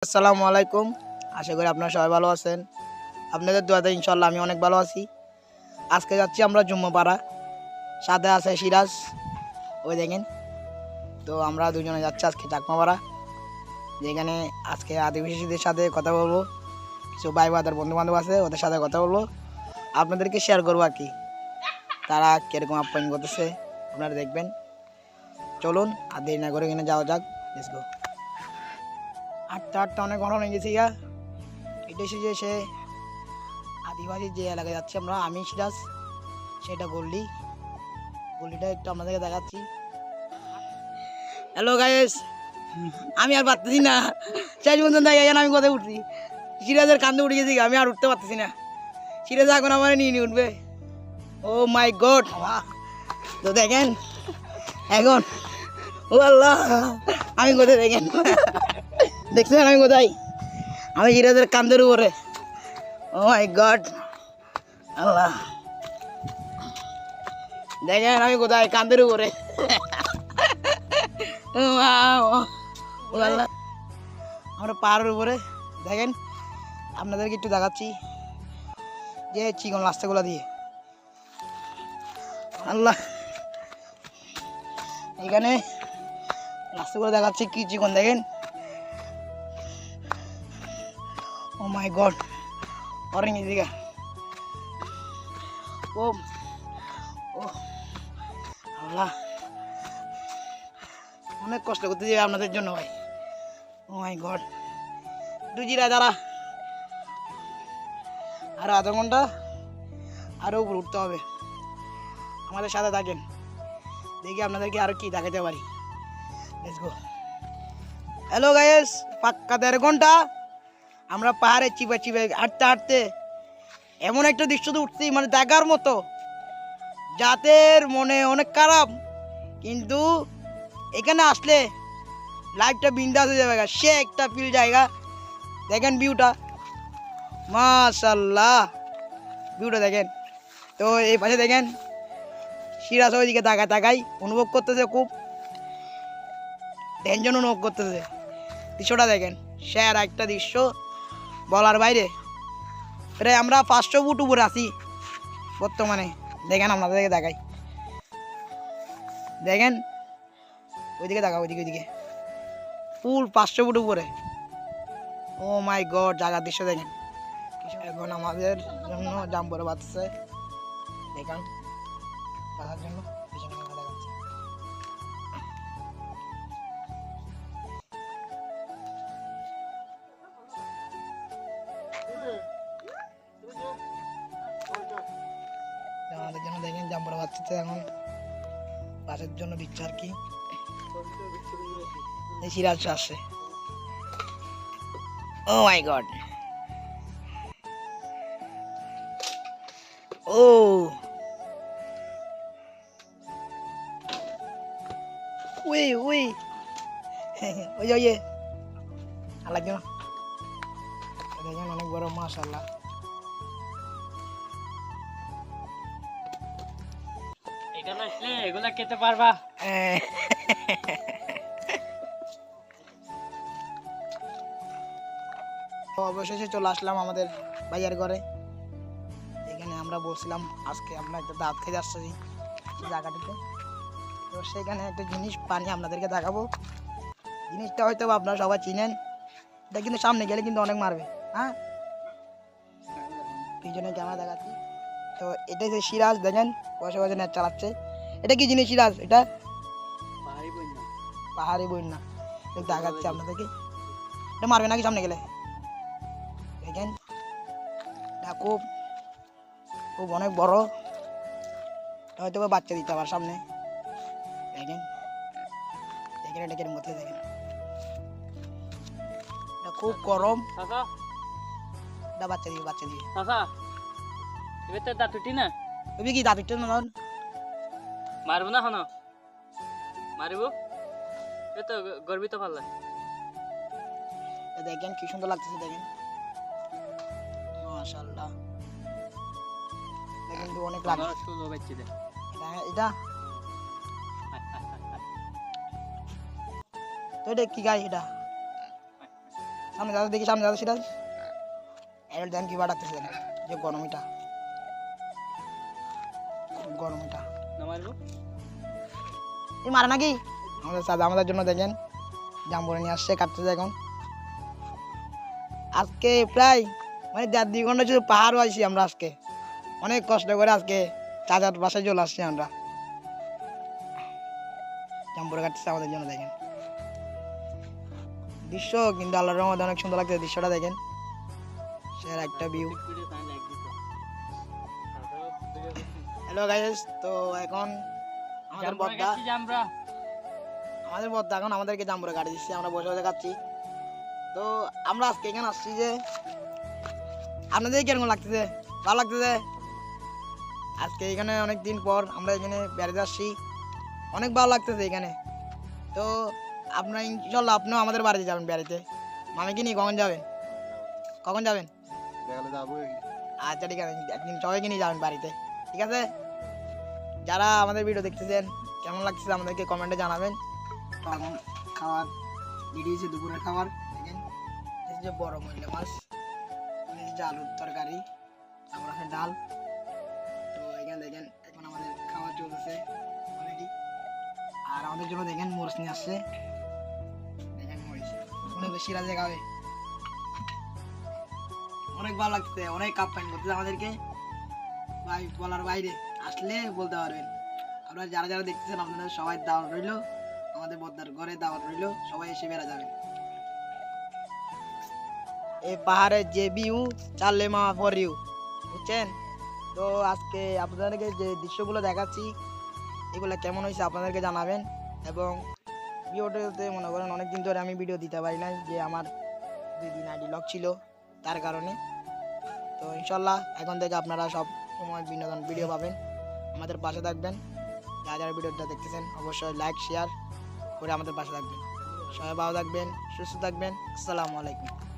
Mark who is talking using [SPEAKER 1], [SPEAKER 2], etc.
[SPEAKER 1] আসসালামু আলাইকুম। আশা করি আপনারা সবাই ভালো আছেন। আপনাদের দোয়াতে ইনশাল্লাহ আমি অনেক ভালো আছি। আজকে যাচ্ছি আমরা জুম্মাপাড়া, সাথে আছে সিরাজ, ওই দেখেন। তো আমরা দুজনে যাচ্ছি আজকে চাকমাপাড়া, যেখানে আজকে আদিবাসীদের সাথে কথা বলবো। কিছু ভাই বাদার বন্ধু বান্ধব আছে, ওদের সাথে কথা বলবো, আপনাদেরকে শেয়ার করবো আর কি তারা কীরকম আপ্যায়ন করতেছে, আপনারা দেখবেন। চলুন আর দেরি না করে এখানে যাওয়া যাক। Let's go. আটটা অনেক ঘন হয়ে গেছি গা। এটা এসে যে সে আদিবাসী যে এলাকায় যাচ্ছি আমরা, আমি সিরাজ, সেটা গল্লিটা একটু আপনাদেরকে দেখাচ্ছি। হ্যালো গাইস, আমি আর পারতেছি না, শেষ পর্যন্ত আমি কোথায় উঠছি, সিরাজের কান্দে উঠে গেছি, আমি আর উঠতে পারতেছি না। সিরাজ এখন আমার নিয়ে উঠবে। ও মাই গড, তো দেখেন এখন, ও আল্লাহ, আমি কোথায় দেখেন, দেখছেন আমি কোথায়? আমি সিরাজের কান্দের উপরে। ও মাই গড, আল্লাহ, দেখেন আমি কোথায়, কান্দের উপরে। আমরা পাহাড়ের উপরে, দেখেন আপনাদেরকে একটু দেখাচ্ছি যে চিকন রাস্তাগুলো দিয়ে। আল্লাহ, এখানে রাস্তাগুলো দেখাচ্ছি কি চিকন, দেখেন। ও মাই গড, অরেঞ্জ দিকে। ও ও আল্লাহ, অনেক কষ্ট করতে যাবে আপনাদের জন্য ভাই। ও মাই গড, দুজিরা দাঁড়া, আরো আধা ঘন্টা আরো উপর উঠতে হবে। আমাদের সাথে থাকেন, দেখি আপনাদেরকে আরো কি দেখাতে পারি। Let's go. হ্যালো গাইস, পাক্কা 1.5 ঘন্টা আমরা পাহাড়ে চিপে চিপে হাঁটতে হাঁটতে এমন একটা দৃশ্য তো উঠছি, মানে দেখার মতো, যাদের মনে অনেক খারাপ, কিন্তু এখানে আসলে লাইফটা বিন্দাস হয়ে যাবে। সে একটা ফিল জায়গা, দেখেন ভিউটা, মাশাআল্লাহ, ভিউটা দেখেন। তো এই পাশে দেখেন সিরাজ ওইদিকে তাকাই অনুভব করতেছে, খুব টেনশন অনুভব করতেছে। দৃশ্যটা দেখেন, সেরা একটা দৃশ্য, বলার বাইরে। প্রায় আমরা 500 ফুট উপরে আছি বর্তমানে। দেখেন আপনাদেরকে দেখাই, দেখেন ওইদিকে দেখা, ওইদিকে ফুল 500 ফুট উপরে। ও মাই গড, জায়গার দৃশ্য দেখেন। এখন আমাদের জন্য জাম্বুরা বাঁচছে, দেখেন বাঁচার জন্য পিছনে দেখাচ্ছে। আমাদের জন্য দেখেন জাম্বুরা বাঁচছে, এখন বাঁচার জন্য দিচ্ছে আর কি। এই সিরাজ আসছে। ও মাই গড, ও উই উই, ওই যে আর লাগবে না, দেখেন অনেক বড়, মাশাআল্লাহ।
[SPEAKER 2] এখানে আসলে এগুলা খেতে পারবা।
[SPEAKER 1] অবশেষে চলে আসলাম আমাদের ভাইয়ার ঘরে। এখানে আমরা বলছিলাম আজকে আমরা একটা দাঁত খেতে আসছি জায়গাটিতে। তো সেখানে একটা জিনিস পানি আপনাদেরকে দেখাবো। জিনিসটা হয়তো আপনারা সবাই চিনেন, এটা কিন্তু সামনে গেলে কিন্তু অনেক মারবে। হ্যাঁ, পিছনে ক্যামেরা দেখাচ্ছি। তো এটা যে সিরাজ, দেখেন বসে বসে নেট চালাচ্ছে। এটা কি জিনিস সিরাজ? এটা পাহাড়ি বন্যা, দেখাচ্ছে আপনাদেরকে। এটা মারবে নাকি সামনে গেলে? দেখেন এটা খুব খুব অনেক বড়, হয়তো বাচ্চা দিতে আবার সামনে। দেখেন দেখেন এটা কেরম করতে, দেখেন এটা খুব গরম, এটা বাচ্চা দিবে।
[SPEAKER 2] এবার তো দাঁত উঠি না,
[SPEAKER 1] তুমি কি দাঁত উঠতে না?
[SPEAKER 2] মারবো না, হনো মারিব। এ তো গর্বিত পারলা।
[SPEAKER 1] দেখেন কি সুন্দর লাগতেছে, দেখেন মাশাআল্লাহ। দেখেন তো অনেক লাগে এটা। তো এটা কি গাই? এটা সামনে যাতে দেখি, সামনে যাতে সিরাজ এর দেন কি বাড়াতেছে না যে গরমিটা
[SPEAKER 2] না মারবো
[SPEAKER 1] এই মারে নাকি আমাদের সাদা আমাদের জন্য দেখেন জাম্বুরা নিয়ে আসছে কাটতেছে এখন আজকে প্রায় মানে 1.5-2 ঘন্টা শুধু পাহাড় আইছি আমরা আজকে অনেক কষ্ট করে আজকে চাচার বাসায় চলে আসছি আমরা জাম্বুরা কাটতেছে আমাদের জন্য দেখেন দৃশ্য কিন্তু আল্লাহর রহমতে অনেক সুন্দর লাগছে দৃশ্যটা দেখেন সের একটা ভিউ
[SPEAKER 2] ভিডিও তাই লাইক দিত
[SPEAKER 1] হ্যালো গাইস তো এখন আমাদের বদ্দা এখন আমাদেরকে জাম্বুরা কাটি দিচ্ছে আমরা বসে বসে খাচ্ছি তো আমরা আজকে এখানে আসছি যে আপনাদের কিরকম লাগতেছে ভালো লাগতেছে আজকে এখানে অনেক দিন পর আমরা এখানে বেড়াতে আসছি অনেক ভালো লাগতেছে এখানে তো আপনার ইনশাল্লাহ আপনিও আমাদের বাড়িতে যাবেন বেড়াতে মামি কি নিয়ে কখন যাবেন আচ্ছা ঠিক আছে একদিন সবাইকে নিয়ে যাবেন বাড়িতে ঠিক আছে যারা আমাদের ভিডিও দেখতেছেন কেমন লাগতেছে আমাদেরকে কমেন্টে জানাবেন তো এখন খাবার রেডি হয়েছে দুপুরের খাবার দেখেন এই যে বড় মহিলা মাছ এই যে আলুর তরকারি তারপর আছে ডাল তো এখানে দেখেন এখন আমাদের খাবার চলতেছে অলরেডি আর আমাদের জন্য দেখেন মরিচ নিয়ে আসছে দেখেন মরিচ অনেক বেশি রাজে খাবে অনেক ভালো লাগছে অনেক কাপ পাইন করতেছে আমাদেরকে ভাই বলার বাইরে আসলে বলতে পারবেন আপনারা যারা যারা দেখতেছেন আপনাদের সবাই দাওয়াত রইলো আমাদের বদ্দার ঘরে দাওয়াত রইলো সবাই এসে বেড়া যাবেন এই পাহাড়ের যে ভিউ চাললে মামা ফর ইউ বুঝছেন তো আজকে আপনাদেরকে যে দৃশ্যগুলো দেখাচ্ছি এগুলো কেমন হয়েছে আপনাদেরকে জানাবেন এবং ভিডিওটাতে মনে করেন অনেকদিন ধরে আমি ভিডিও দিতে পারি নাই যে আমার 2 দিন আইডি লক ছিল তার কারণে তো ইনশাল্লাহ এখন থেকে আপনারা সব সময় বিনোদন ভিডিও পাবেন আমাদের পাশে থাকবেন যারা যারা ভিডিওটা দেখতেছেন অবশ্যই লাইক শেয়ার করে আমাদের পাশে থাকবেন সবাই ভালো থাকবেন সুস্থ থাকবেন আসসালামু আলাইকুম